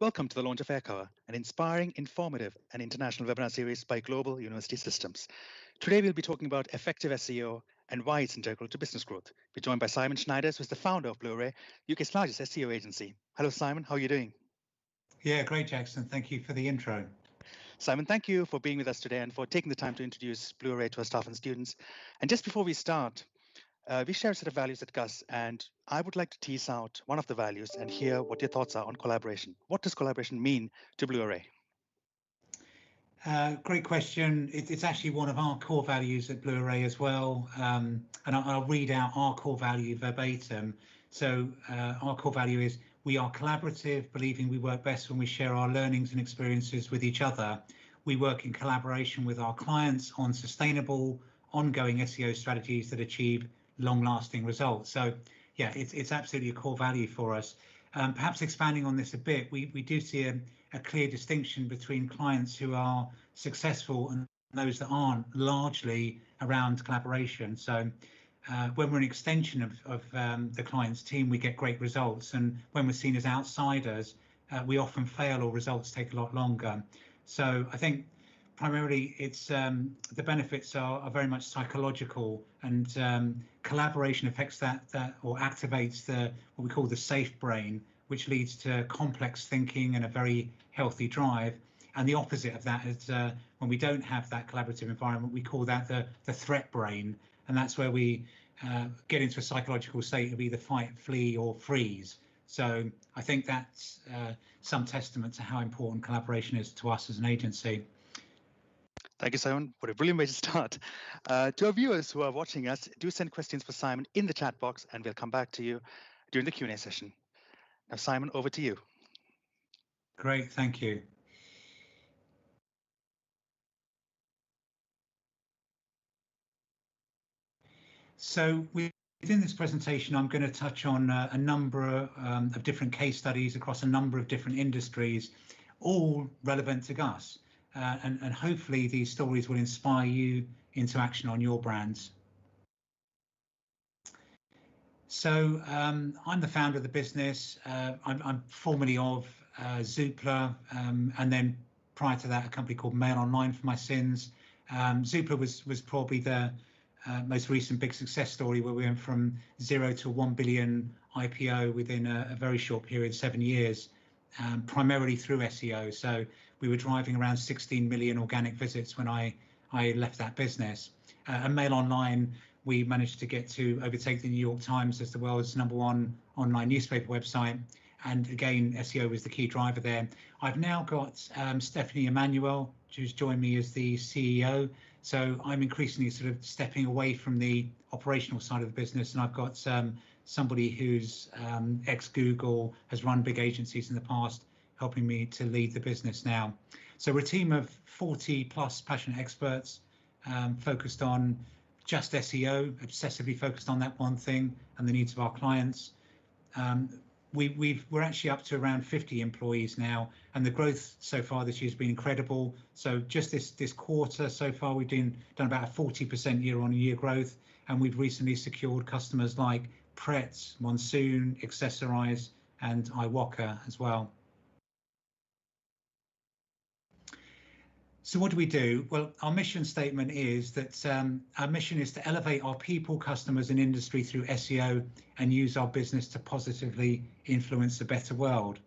Welcome to the launch of Aircover, an inspiring, informative, and international webinar series by Global University Systems. Today, we'll be talking about effective SEO and why it's integral to business growth. We're joined by Simon Schnieders, who's the founder of BlueArray, UK's largest SEO agency. Hello, Simon. How are you doing? Yeah, great, Jackson. Thank you for the intro. Simon, thank you for being with us today and for taking the time to introduce BlueArray to our staff and students. And just before we start, we share a set of values at GUS, and I would like to tease out one of the values and hear what your thoughts are on collaboration. What does collaboration mean to BlueArray? Great question. It's actually one of our core values at BlueArray as well. And I'll read out our core value verbatim. So our core value is we are collaborative, believing we work best when we share our learnings and experiences with each other. We work in collaboration with our clients on sustainable, ongoing SEO strategies that achieve long-lasting results. So yeah, it's absolutely a core value for us. Perhaps expanding on this a bit, we do see a clear distinction between clients who are successful and those that aren't, largely around collaboration. So when we're an extension of the client's team, we get great results, and when we're seen as outsiders, we often fail or results take a lot longer. So I think primarily it's the benefits are very much psychological, and collaboration affects that or activates what we call the safe brain, which leads to complex thinking and a very healthy drive. And the opposite of that is when we don't have that collaborative environment, we call that the threat brain, and that's where we get into a psychological state of either fight, flee, or freeze. So I think that's some testament to how important collaboration is to us as an agency. Thank you, Simon. What a brilliant way to start. To our viewers who are watching us, do send questions for Simon in the chat box, and we'll come back to you during the Q&A session. Now, Simon, over to you. Great, thank you. So within this presentation, I'm going to touch on a number of different case studies across a number of different industries, all relevant to GUS. And hopefully these stories will inspire you into action on your brands. So I'm the founder of the business. I'm formerly of Zoopla, and then prior to that, a company called Mail Online for my sins. Zoopla was probably the most recent big success story, where we went from 0 to 1 billion IPO within a very short period, 7 years. Primarily through SEO. So we were driving around 16 million organic visits when I left that business. And Mail Online, we managed to get to overtake the New York Times as the world's #1 online newspaper website. And again, SEO was the key driver there. I've now got Stephanie Emmanuel, who's joined me as the CEO. So I'm increasingly sort of stepping away from the operational side of the business, and I've got somebody who's ex-Google, has run big agencies in the past, helping me to lead the business now. So we're a team of 40 plus passionate experts focused on just SEO, obsessively focused on that one thing and the needs of our clients. We're actually up to around 50 employees now, and the growth so far this year has been incredible. So just this quarter so far, we've done about a 40% year-on-year growth, and we've recently secured customers like Pret, Monsoon, Accessorize, and iWalker as well. So what do? Well, our mission statement is that our mission is to elevate our people, customers, and industry through SEO and use our business to positively influence a better world.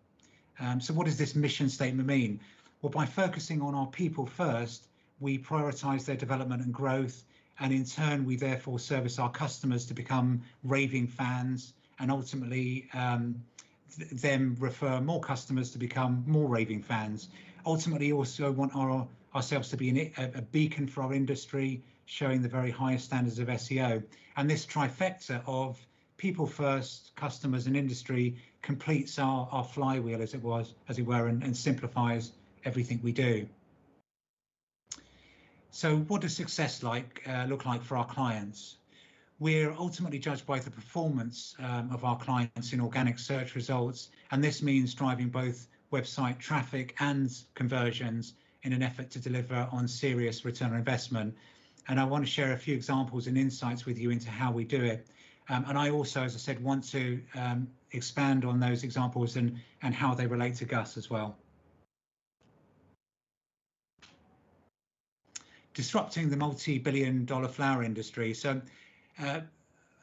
So what does this mission statement mean? Well, by focusing on our people first, we prioritize their development and growth, and in turn, we therefore service our customers to become raving fans, and ultimately them refer more customers to become more raving fans. Ultimately, also want ourselves to be a beacon for our industry, showing the very highest standards of SEO. And this trifecta of people first, customers, and industry completes our flywheel, as it were, and simplifies everything we do. So what does success look like for our clients? We're ultimately judged by the performance of our clients in organic search results, and this means driving both website traffic and conversions in an effort to deliver on serious return on investment. And I want to share a few examples and insights with you into how we do it. And I also, as I said, want to expand on those examples and how they relate to Gus as well. Disrupting the multi-billion-dollar flower industry. So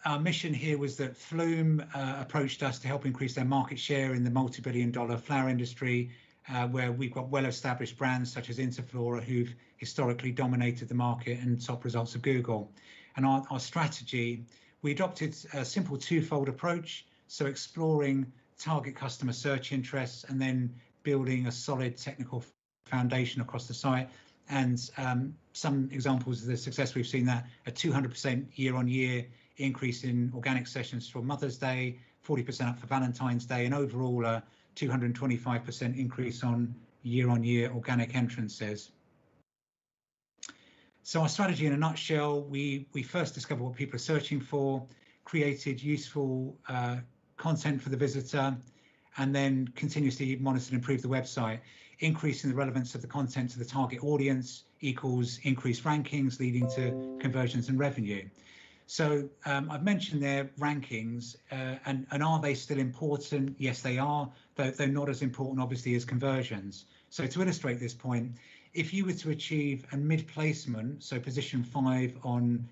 our mission here was that Flume approached us to help increase their market share in the multi-billion-dollar flower industry, where we've got well-established brands such as Interflora, who've historically dominated the market and top results of Google. And our strategy, we adopted a simple twofold approach, so exploring target customer search interests and then building a solid technical foundation across the site. And some examples of the success we've seen, that a 200% year-on-year increase in organic sessions for Mother's Day, 40% up for Valentine's Day, and overall a 225% increase on year-on-year organic entrances. So our strategy in a nutshell, we first discovered what people are searching for, created useful content for the visitor, and then continuously monitored and improved the website. Increasing the relevance of the content to the target audience equals increased rankings, leading to conversions and revenue. So I've mentioned their rankings, and are they still important? Yes, they are, though they're not as important, obviously, as conversions. So to illustrate this point, if you were to achieve a mid-placement, so position 5 on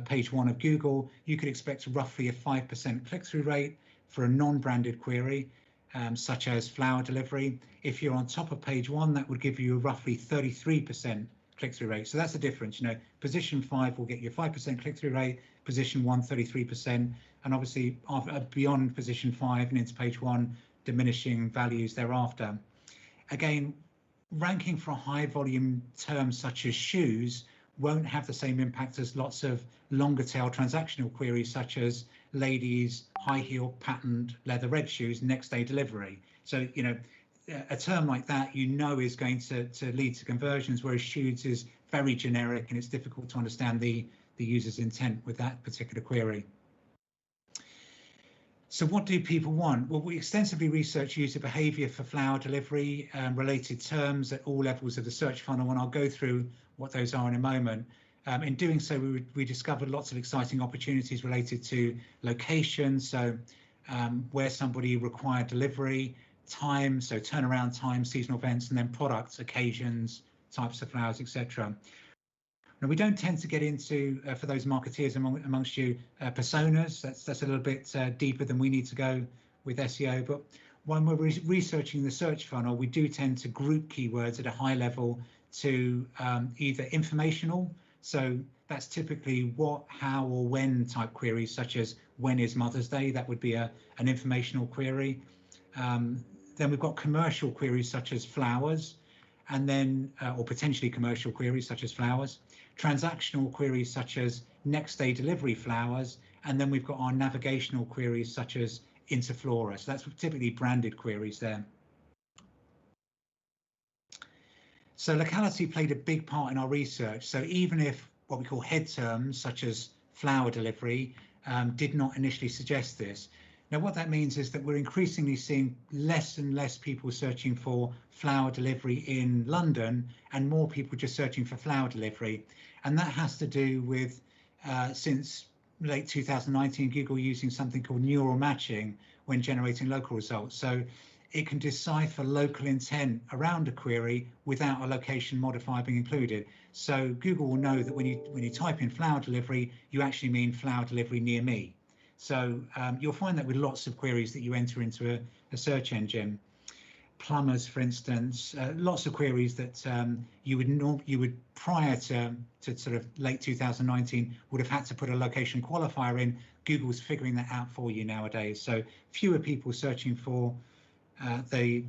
page 1 of Google, you could expect roughly a 5% click-through rate for a non-branded query, such as flower delivery. If you're on top of page 1, that would give you a roughly 33% click-through rate. So that's the difference. You know, position 5 will get you a 5% click-through rate, position 1 33%, and obviously beyond position 5 and into page 1, diminishing values thereafter. Again, ranking for a high volume term such as shoes won't have the same impact as lots of longer tail transactional queries such as ladies high heel patterned leather red shoes next day delivery. So, you know, a term like that, you know, is going to lead to conversions, whereas shoes is very generic and it's difficult to understand the user's intent with that particular query. So what do people want? Well, we extensively research user behavior for flower delivery related terms at all levels of the search funnel, and I'll go through what those are in a moment. In doing so, we discovered lots of exciting opportunities related to location, so where somebody required delivery, time, so turnaround time, seasonal events, and then products, occasions, types of flowers, etc. Now, we don't tend to get into, for those marketeers amongst you, personas. That's a little bit deeper than we need to go with SEO. But when we're researching the search funnel, we do tend to group keywords at a high level to either informational. So that's typically what, how, or when type queries, such as when is Mother's Day? That would be an informational query. Then we've got commercial queries such as flowers, and then or potentially commercial queries such as flowers. Transactional queries such as next day delivery flowers, and then we've got our navigational queries such as Interflora. So that's typically branded queries there. So locality played a big part in our research. So even if what we call head terms such as flower delivery did not initially suggest this. Now, what that means is that we're increasingly seeing less and less people searching for flower delivery in London and more people just searching for flower delivery. And that has to do with, since late 2019, Google using something called neural matching when generating local results. So it can decipher local intent around a query without a location modifier being included. So Google will know that when you type in flower delivery, you actually mean flower delivery near me. So you'll find that with lots of queries that you enter into a search engine. Plumbers, for instance, lots of queries that you would prior to sort of late 2019 would have had to put a location qualifier in. Google's figuring that out for you nowadays. So fewer people searching for the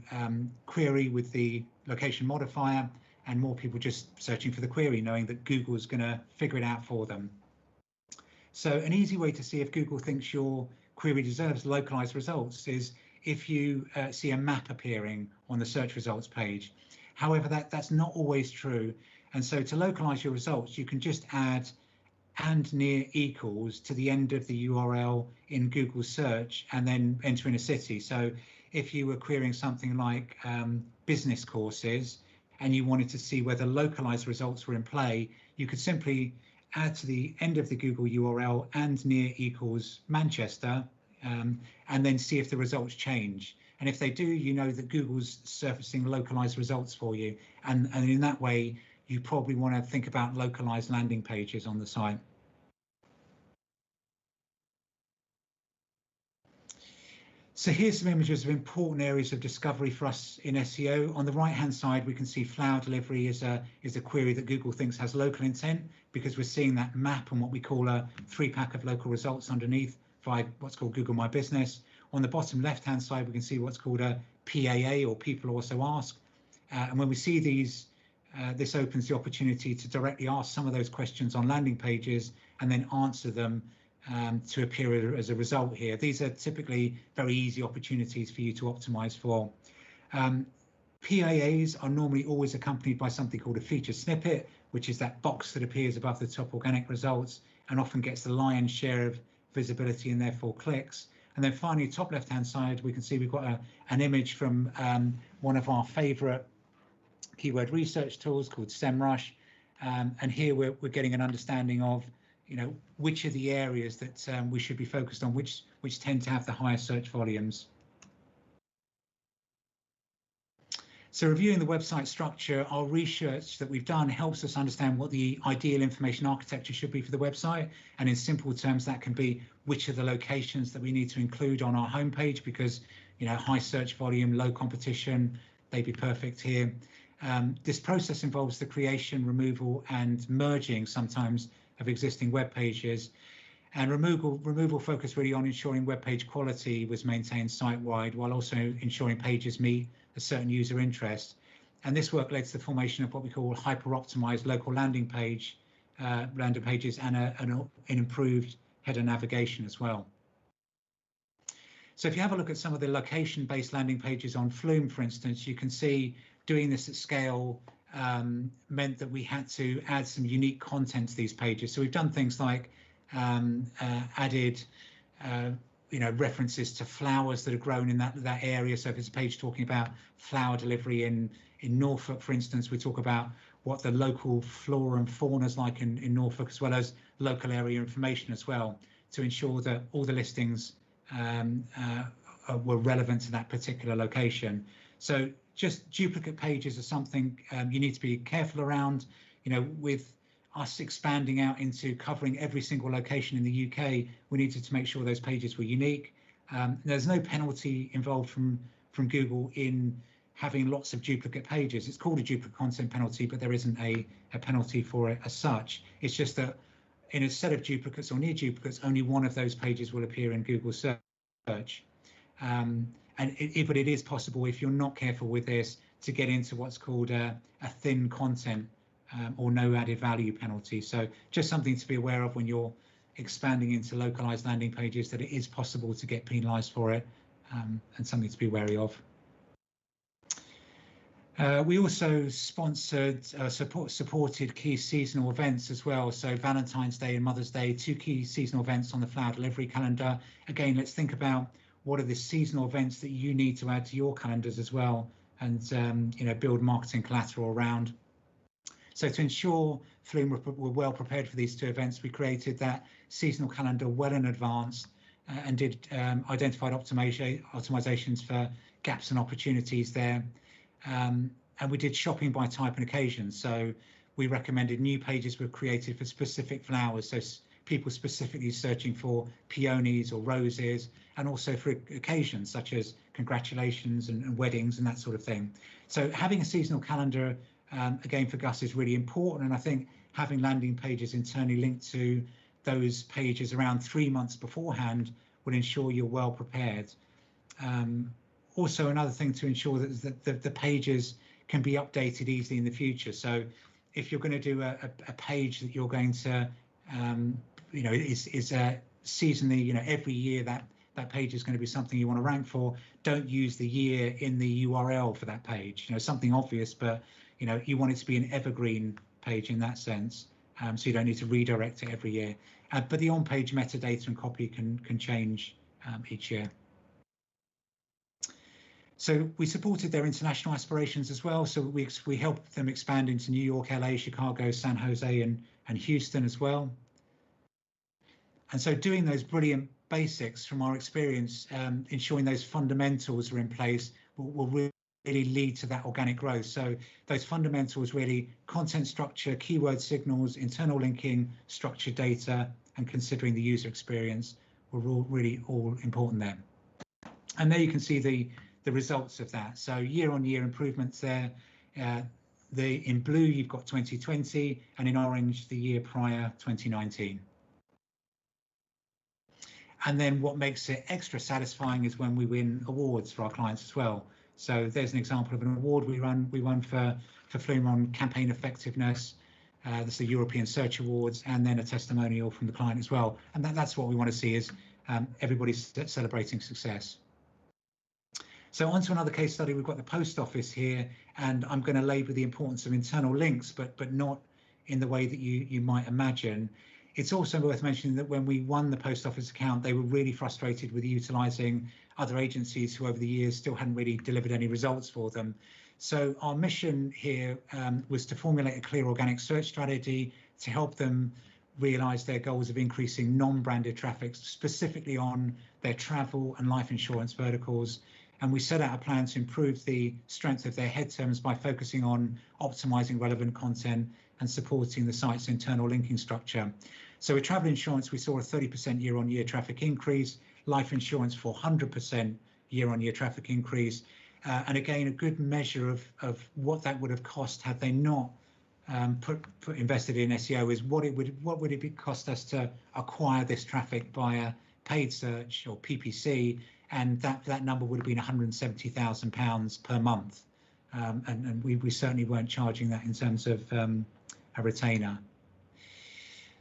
query with the location modifier, and more people just searching for the query, knowing that Google is going to figure it out for them. So an easy way to see if Google thinks your query deserves localized results is if you see a map appearing on the search results page. However, that's not always true. And so to localize your results, you can just add and near equals to the end of the URL in Google search and then enter in a city. So if you were querying something like business courses and you wanted to see whether localized results were in play, you could simply add to the end of the Google URL and near equals Manchester, and then see if the results change. And if they do, you know that Google's surfacing localized results for you. And in that way, you probably want to think about localized landing pages on the site. So here's some images of important areas of discovery for us in SEO. On the right-hand side, we can see flower delivery is a query that Google thinks has local intent, because we're seeing that map and what we call a 3-pack of local results underneath via what's called Google My Business. On the bottom left-hand side, we can see what's called a PAA, or People Also Ask. And when we see these, this opens the opportunity to directly ask some of those questions on landing pages and then answer them to appear as a result here. These are typically very easy opportunities for you to optimize for. PAAs are normally always accompanied by something called a feature snippet, which is that box that appears above the top organic results and often gets the lion's share of visibility and therefore clicks. And then finally, top left-hand side, we can see we've got an image from one of our favorite keyword research tools called SEMrush. And here we're getting an understanding of, you know, which are the areas that we should be focused on, which tend to have the highest search volumes. So reviewing the website structure, our research that we've done helps us understand what the ideal information architecture should be for the website. And in simple terms, that can be which are the locations that we need to include on our homepage, because, you know, high search volume, low competition, they'd be perfect here. This process involves the creation, removal and merging sometimes of existing web pages, and removal focused really on ensuring web page quality was maintained site-wide, while also ensuring pages meet a certain user interest. And this work led to the formation of what we call hyper-optimized local landing pages and an improved header navigation as well. So if you have a look at some of the location-based landing pages on Flume, for instance, you can see doing this at scale meant that we had to add some unique content to these pages. So we've done things like added references to flowers that are grown in that area. So if it's a page talking about flower delivery in Norfolk, for instance, we talk about what the local flora and fauna is like in Norfolk, as well as local area information as well, to ensure that all the listings were relevant to that particular location. So just duplicate pages are something you need to be careful around. You know, with us expanding out into covering every single location in the UK, we needed to make sure those pages were unique. There's no penalty involved from Google in having lots of duplicate pages. It's called a duplicate content penalty, but there isn't a penalty for it as such. It's just that in a set of duplicates or near duplicates, only one of those pages will appear in Google search. But it is possible, if you're not careful with this, to get into what's called a thin content or no added value penalty. So just something to be aware of when you're expanding into localized landing pages, that it is possible to get penalized for it, and something to be wary of. We also sponsored, supported key seasonal events as well. So Valentine's Day and Mother's Day, 2 key seasonal events on the flower delivery calendar. Again, let's think about what are the seasonal events that you need to add to your calendars as well, and build marketing collateral around. So to ensure Flume were well prepared for these 2 events, we created that seasonal calendar well in advance, and did identified optimizations for gaps and opportunities there. And we did shopping by type and occasion. So we recommended new pages were created for specific flowers. So people specifically searching for peonies or roses, and also for occasions such as congratulations and weddings and that sort of thing. So having a seasonal calendar, again, for Gus, is really important. And I think having landing pages internally linked to those pages around 3 months beforehand will ensure you're well prepared. Also, another thing to ensure that the pages can be updated easily in the future. So if you're going to do a page that you're going to, is seasonally, every year that page is going to be something you want to rank for, don't use the year in the URL for that page. Something obvious, but you want it to be an evergreen page in that sense, so you don't need to redirect it every year. But the on-page metadata and copy can change each year. So we supported their international aspirations as well. So we helped them expand into New York, LA, Chicago, San Jose, and and Houston as well. And so doing those brilliant basics from our experience, ensuring those fundamentals are in place will really lead to that organic growth. So those fundamentals really: content structure, keyword signals, internal linking, structured data, and considering the user experience were all really all important there. And there you can see the results of that. So year-on-year improvements there. In blue you've got 2020, and in orange the year prior, 2019. And then what makes it extra satisfying is when we win awards for our clients as well. So there's an example of an award we won for Flume on campaign effectiveness. This is the European Search Awards, and then a testimonial from the client as well. And that's what we want to see, is everybody's celebrating success. So on to another case study. We've got the post office here, and I'm going to labour the importance of internal links, but not in the way that you might imagine. It's also worth mentioning that when we won the post office account, they were really frustrated with utilising other agencies who over the years still hadn't really delivered any results for them. So our mission here was to formulate a clear organic search strategy to help them realise their goals of increasing non-branded traffic, specifically on their travel and life insurance verticals. And we set out a plan to improve the strength of their head terms by focusing on optimising relevant content and supporting the site's internal linking structure. So with travel insurance, we saw a 30% year-on-year traffic increase, life insurance 400% year-on-year traffic increase. And again, a good measure of what that would have cost had they not invested in SEO is what would it cost us to acquire this traffic via paid search or PPC, and that number would have been £170,000 per month. And we certainly weren't charging that in terms of a retainer.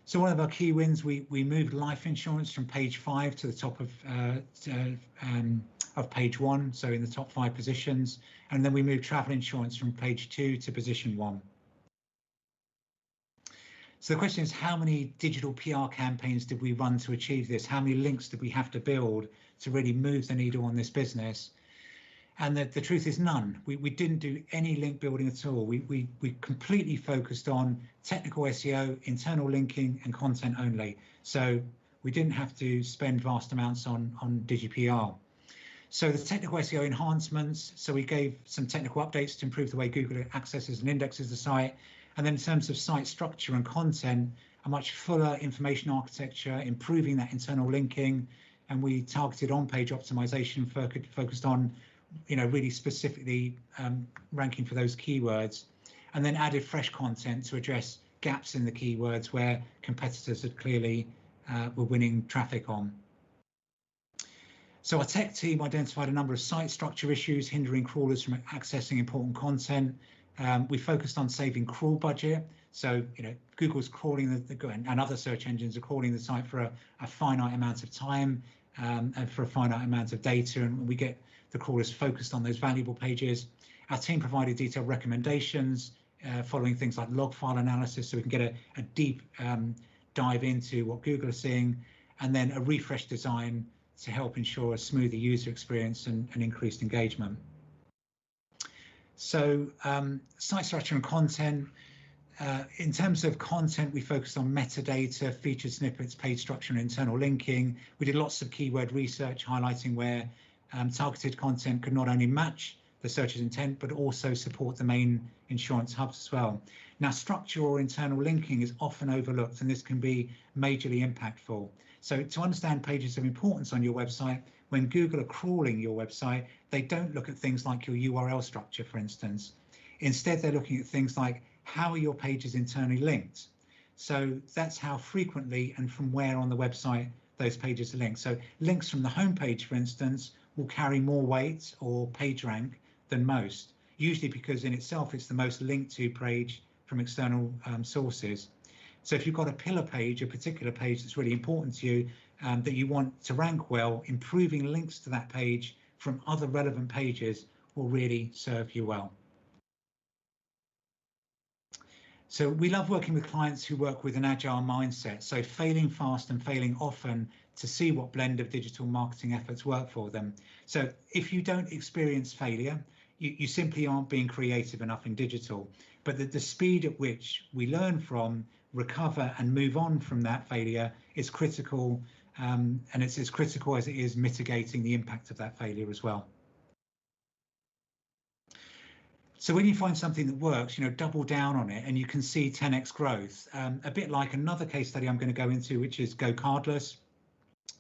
So one of our key wins, we moved life insurance from page 5 to the top of page 1, so in the top 5 positions, and then we moved travel insurance from page 2 to position 1. So the question is, how many digital PR campaigns did we run to achieve this? How many links did we have to build to really move the needle on this business? And the truth is none. We didn't do any link building at all. We completely focused on technical SEO, internal linking, and content only. So we didn't have to spend vast amounts on DigiPR. So the technical SEO enhancements, so we gave some technical updates to improve the way Google accesses and indexes the site. And then in terms of site structure and content, a much fuller information architecture, improving that internal linking. And we targeted on-page optimization, focused on really specifically ranking for those keywords, and then added fresh content to address gaps in the keywords where competitors had clearly were winning traffic on. So our tech team identified a number of site structure issues hindering crawlers from accessing important content. We focused on saving crawl budget. So Google's crawling and other search engines are crawling the site for a finite amount of time and for a finite amount of data, and we get the crawlers focused on those valuable pages. Our team provided detailed recommendations following things like log file analysis, so we can get a deep dive into what Google is seeing, and then a refreshed design to help ensure a smoother user experience and increased engagement. So site structure and content. In terms of content, we focused on metadata, featured snippets, page structure, and internal linking. We did lots of keyword research highlighting where targeted content could not only match the searcher's intent, but also support the main insurance hubs as well. Now, structure or internal linking is often overlooked, and this can be majorly impactful. So to understand pages of importance on your website, when Google are crawling your website, they don't look at things like your URL structure, for instance. Instead, they're looking at things like, how are your pages internally linked? So that's how frequently and from where on the website those pages are linked. So links from the homepage, for instance, will carry more weight or page rank than most, usually because in itself it's the most linked to page from external sources. So if you've got a pillar page, a particular page that's really important to you, that you want to rank well, improving links to that page from other relevant pages will really serve you well. So we love working with clients who work with an agile mindset, so failing fast and failing often to see what blend of digital marketing efforts work for them. So if you don't experience failure, you simply aren't being creative enough in digital. But the speed at which we learn from recover and move on from that failure is critical, and it's as critical as it is mitigating the impact of that failure as well. So when you find something that works, double down on it, and you can see 10x growth. A bit like another case study I'm going to go into, which is GoCardless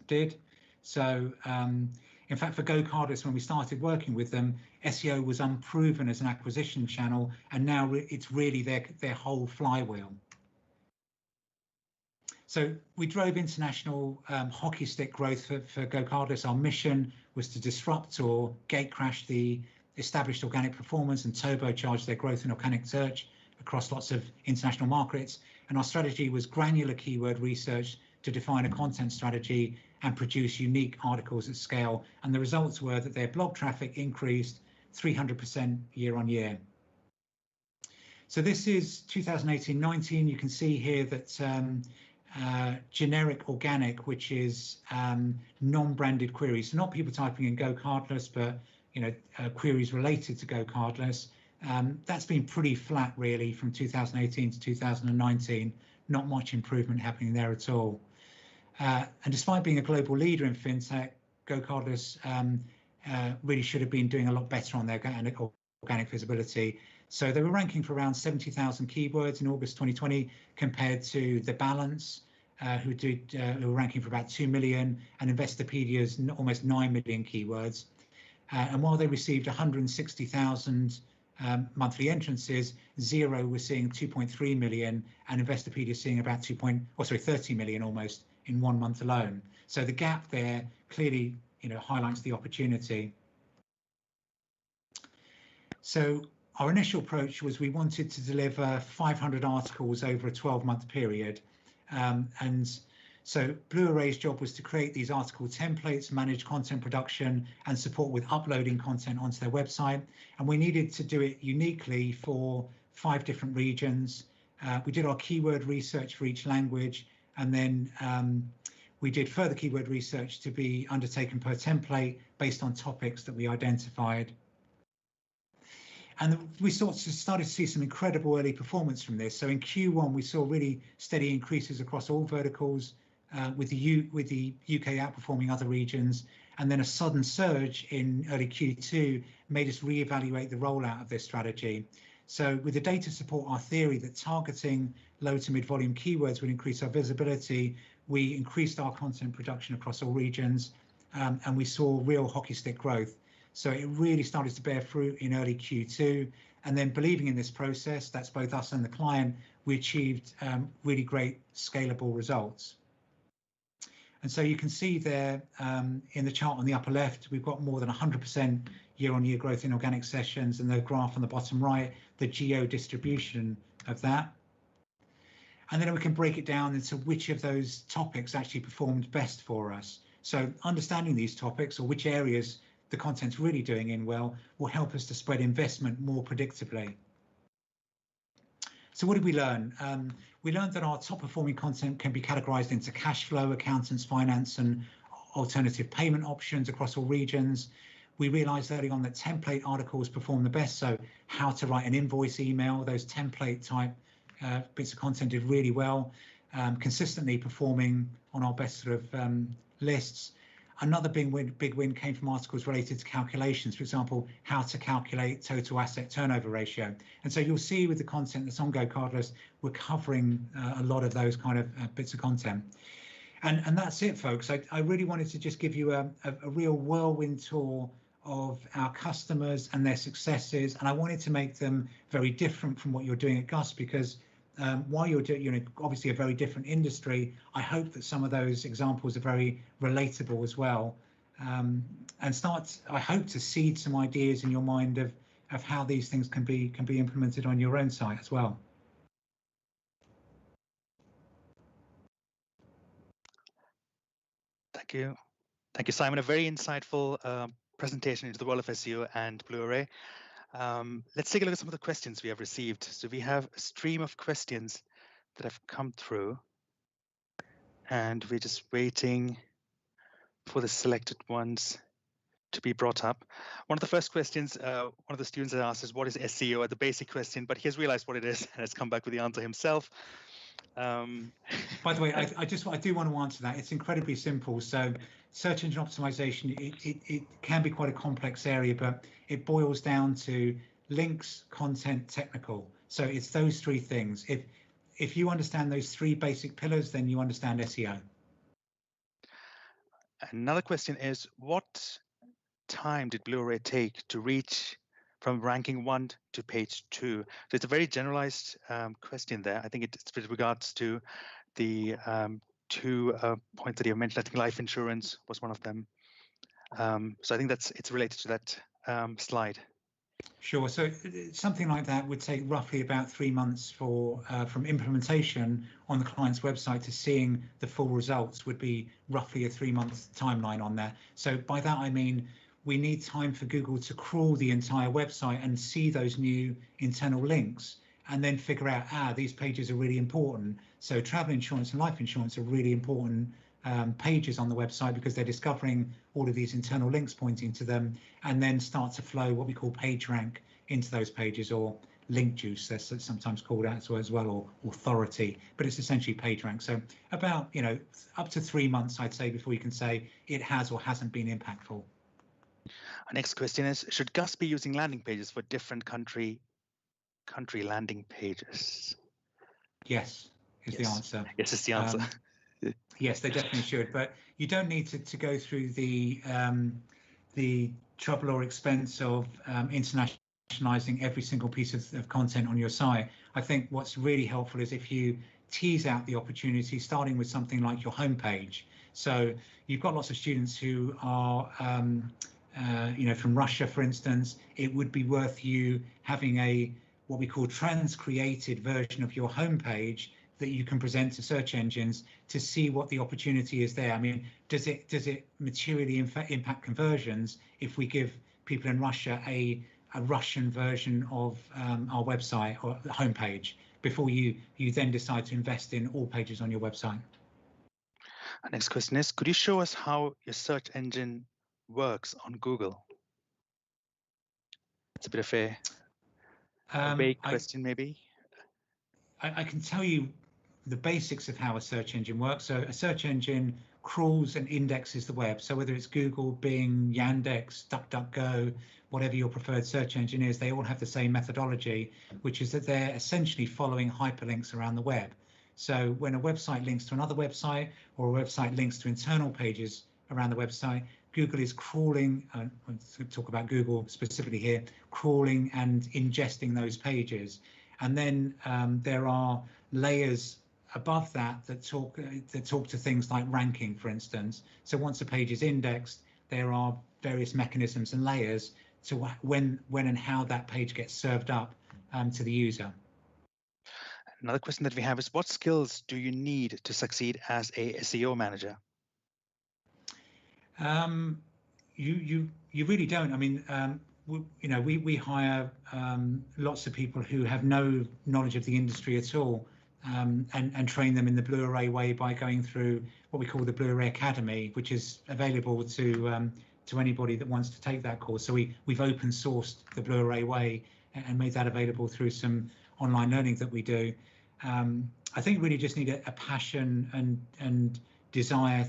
did. So in fact, for GoCardless, when we started working with them, SEO was unproven as an acquisition channel, and now it's really their whole flywheel. So we drove international hockey stick growth for GoCardless. Our mission was to disrupt or gate crash the established organic performance and turbocharge their growth in organic search across lots of international markets. And our strategy was granular keyword research to define a content strategy and produce unique articles at scale. And the results were that their blog traffic increased 300% year on year. So this is 2018-19. You can see here that generic organic, which is non-branded queries, so not people typing in GoCardless, but queries related to GoCardless. That's been pretty flat really from 2018 to 2019. Not much improvement happening there at all. And despite being a global leader in fintech, GoCardless really should have been doing a lot better on their organic visibility. So they were ranking for around 70,000 keywords in August 2020 compared to The Balance, who were ranking for about 2 million, and Investopedia's almost 9 million keywords. And while they received 160,000 monthly entrances, Zero was seeing 2.3 million, and Investopedia seeing about 30 million almost in 1 month alone. So the gap there clearly, highlights the opportunity. So our initial approach was we wanted to deliver 500 articles over a 12-month period. And so BlueArray's job was to create these article templates, manage content production, and support with uploading content onto their website. And we needed to do it uniquely for 5 different regions. We did our keyword research for each language, and then we did further keyword research to be undertaken per template based on topics that we identified. And we started to see some incredible early performance from this. So in Q1, we saw really steady increases across all verticals, with the UK outperforming other regions. And then a sudden surge in early Q2 made us reevaluate the rollout of this strategy. So with the data to support our theory that targeting low to mid volume keywords would increase our visibility, we increased our content production across all regions, and we saw real hockey stick growth. So it really started to bear fruit in early Q2. And then believing in this process, that's both us and the client, we achieved really great scalable results. And so you can see there in the chart on the upper left, we've got more than 100% year-on-year growth in organic sessions, and the graph on the bottom right, the geo distribution of that. And then we can break it down into which of those topics actually performed best for us. So understanding these topics, or which areas the content's really doing in well, will help us to spread investment more predictably. So what did we learn? We learned that our top performing content can be categorized into cash flow, accountants, finance, and alternative payment options across all regions. We realized early on that template articles perform the best. So how to write an invoice email, those template type bits of content did really well, consistently performing on our best sort of lists. Another big win came from articles related to calculations, for example, how to calculate total asset turnover ratio. And so you'll see with the content that's on GoCardless, we're covering a lot of those kind of bits of content. And that's it, folks. I really wanted to just give you a real whirlwind tour of our customers and their successes. And I wanted to make them very different from what you're doing at Gus, because while you're doing, obviously a very different industry, I hope that some of those examples are very relatable as well, and I hope to seed some ideas in your mind of how these things can be implemented on your own site as well. Thank you, Simon. A very insightful presentation into the world of SEO and BlueArray. Let's take a look at some of the questions we have received. So we have a stream of questions that have come through, and we're just waiting for the selected ones to be brought up. One of the first questions, one of the students has asked is, what is SEO? The basic question, but he has realized what it is and has come back with the answer himself. By the way, I do want to answer that. It's incredibly simple. So search engine optimization, it can be quite a complex area, but it boils down to links, content, technical. So it's those three things. If you understand those three basic pillars, then you understand SEO. Another question is, what time did BlueArray take to reach from ranking 1 to page 2? So it's a very generalized question there. I think it's with regards to the 2 points that you mentioned. I think life insurance was one of them. So I think it's related to that slide. Sure. So something like that would take roughly about 3 months for from implementation on the client's website to seeing the full results would be roughly a 3-month timeline on there. So by that I mean we need time for Google to crawl the entire website and see those new internal links and then figure out, these pages are really important. So travel insurance and life insurance are really important pages on the website because they're discovering all of these internal links pointing to them, and then start to flow what we call page rank into those pages, or link juice, they're sometimes called out as well, or authority, but it's essentially page rank. So about, up to 3 months, I'd say, before you can say it has or hasn't been impactful. Our next question is, should Gus be using landing pages for different country landing pages? Yes, is the answer. Yes, is the answer. Yes, they definitely should, but you don't need to go through the trouble or expense of internationalizing every single piece of content on your site. I think what's really helpful is if you tease out the opportunity, starting with something like your homepage. So you've got lots of students who are from Russia, for instance. It would be worth you having what we call trans-created version of your homepage that you can present to search engines to see what the opportunity is there. I mean, does it materially impact conversions if we give people in Russia a Russian version of our website or the homepage before you then decide to invest in all pages on your website? Our next question is, could you show us how your search engine works on Google? It's a bit of a vague question, maybe. I can tell you the basics of how a search engine works. So a search engine crawls and indexes the web. So whether it's Google, Bing, Yandex, DuckDuckGo, whatever your preferred search engine is, they all have the same methodology, which is that they're essentially following hyperlinks around the web. So when a website links to another website, or a website links to internal pages around the website, Google is crawling, let's talk about Google specifically here, crawling and ingesting those pages. And then there are layers above that talk to things like ranking, for instance. So once a page is indexed, there are various mechanisms and layers to when and how that page gets served up to the user. Another question that we have is, what skills do you need to succeed as a SEO manager? You really don't. I mean, we hire lots of people who have no knowledge of the industry at all, and train them in the BlueArray way by going through what we call the BlueArray Academy, which is available to anybody that wants to take that course. So we've open sourced the BlueArray way and made that available through some online learning that we do. I think we really just need a passion and desire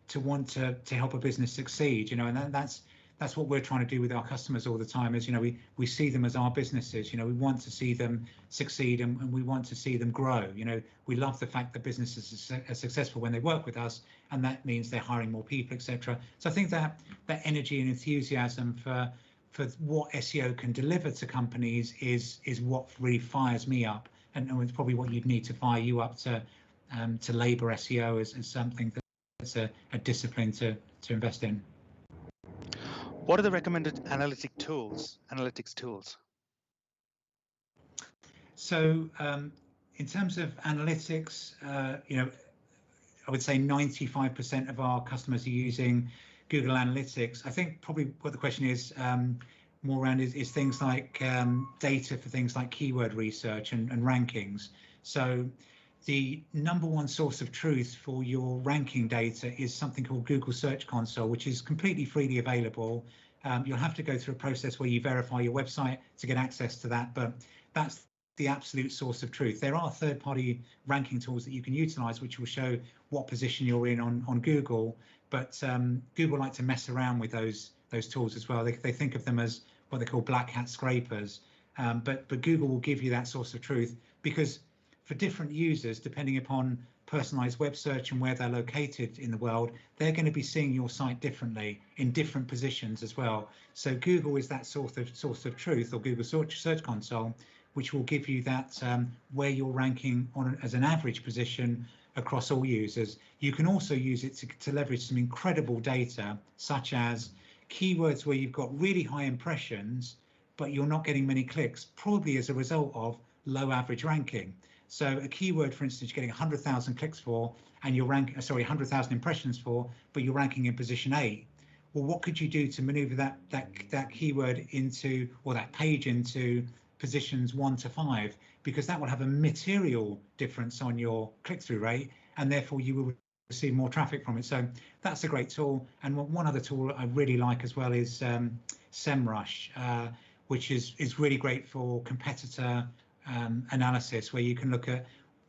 to want to help a business succeed, and that's what we're trying to do with our customers all the time. Is we see them as our businesses. We want to see them succeed, and we want to see them grow. We love the fact that businesses are successful when they work with us, and that means they're hiring more people, etc. So I think that energy and enthusiasm for what SEO can deliver to companies is what really fires me up, and it's probably what you'd need to fire you up to label SEO as something that's a discipline to invest in. What are the recommended analytics tools? So in terms of analytics, I would say 95% of our customers are using Google Analytics. I think probably what the question is more around is things like data for things like keyword research and rankings. So the #1 source of truth for your ranking data is something called Google Search Console, which is completely freely available. You'll have to go through a process where you verify your website to get access to that, but that's the absolute source of truth. There are third-party ranking tools that you can utilize, which will show what position you're in on Google, but Google like to mess around with those tools as well. They think of them as what they call black hat scrapers, but Google will give you that source of truth, because for different users, depending upon personalized web search and where they're located in the world, they're going to be seeing your site differently in different positions as well. So Google is that source of truth, or Google Search Console, which will give you that where you're ranking on as an average position across all users. You can also use it to leverage some incredible data, such as keywords where you've got really high impressions, but you're not getting many clicks, probably as a result of low average ranking. So a keyword, for instance, you're getting 100,000 clicks for, and you're ranking, 100,000 impressions for, but you're ranking in position 8. Well, what could you do to maneuver that keyword into, or that page into, positions 1 to 5, because that will have a material difference on your click-through rate, and therefore you will receive more traffic from it. So that's a great tool. And one other tool I really like as well is SEMrush, which is really great for competitor analysis, where you can look at,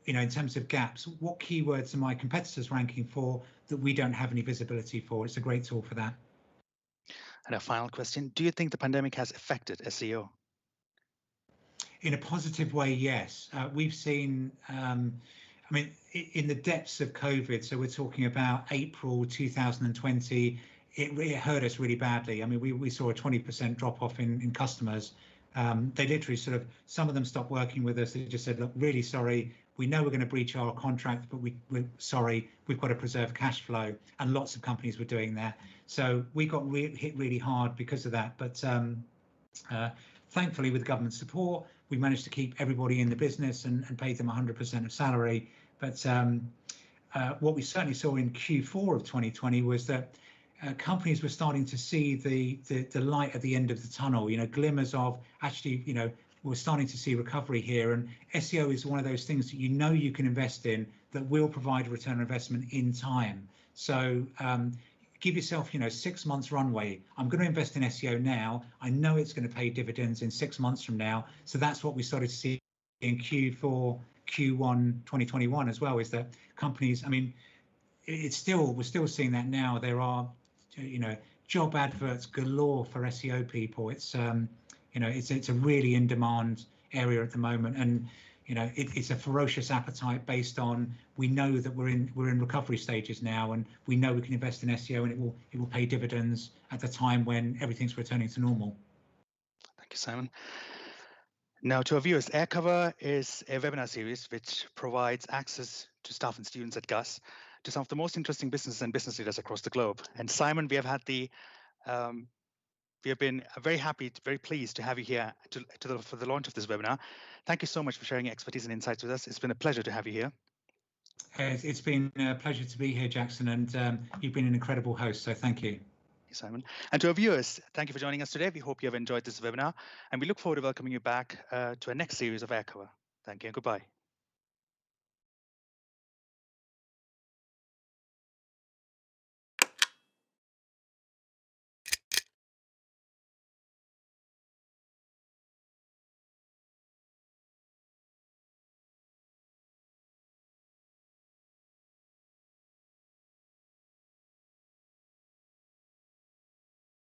in terms of gaps, what keywords are my competitors ranking for that we don't have any visibility for. It's a great tool for that. And a final question, do you think the pandemic has affected SEO? In a positive way, yes. We've seen, in the depths of COVID, so we're talking about April 2020, it hurt us really badly. I mean, we saw a 20% drop off in customers. They literally some of them stopped working with us. They just said, look, really sorry, we know we're going to breach our contract, but we're sorry, we've got to preserve cash flow. And lots of companies were doing that. So we got hit really hard because of that. But thankfully, with government support, we managed to keep everybody in the business and pay them 100% of salary. But what we certainly saw in Q4 of 2020 was that companies were starting to see the light at the end of the tunnel, glimmers of actually, we're starting to see recovery here. And SEO is one of those things that you can invest in that will provide a return on investment in time. So give yourself 6 months runway. I'm going to invest in SEO now. I know it's going to pay dividends in 6 months from now. So that's what we started to see in Q4, Q1 2021 as well, is that companies, we're still seeing that now. There are job adverts galore for SEO people. It's it's a really in demand area at the moment, and it's a ferocious appetite based on, we know that we're in recovery stages now, and we know we can invest in SEO, and it will pay dividends at the time when everything's returning to normal. Thank you, Simon. Now, to our viewers, Aircover is a webinar series which provides access to staff and students at GUS to some of the most interesting businesses and business leaders across the globe. And Simon, we have been very happy, very pleased to have you here for the launch of this webinar. Thank you so much for sharing your expertise and insights with us. It's been a pleasure to have you here. It's been a pleasure to be here, Jackson, and you've been an incredible host, so thank you. Simon. And to our viewers, thank you for joining us today. We hope you have enjoyed this webinar, and we look forward to welcoming you back to our next series of Aircover. Thank you and goodbye.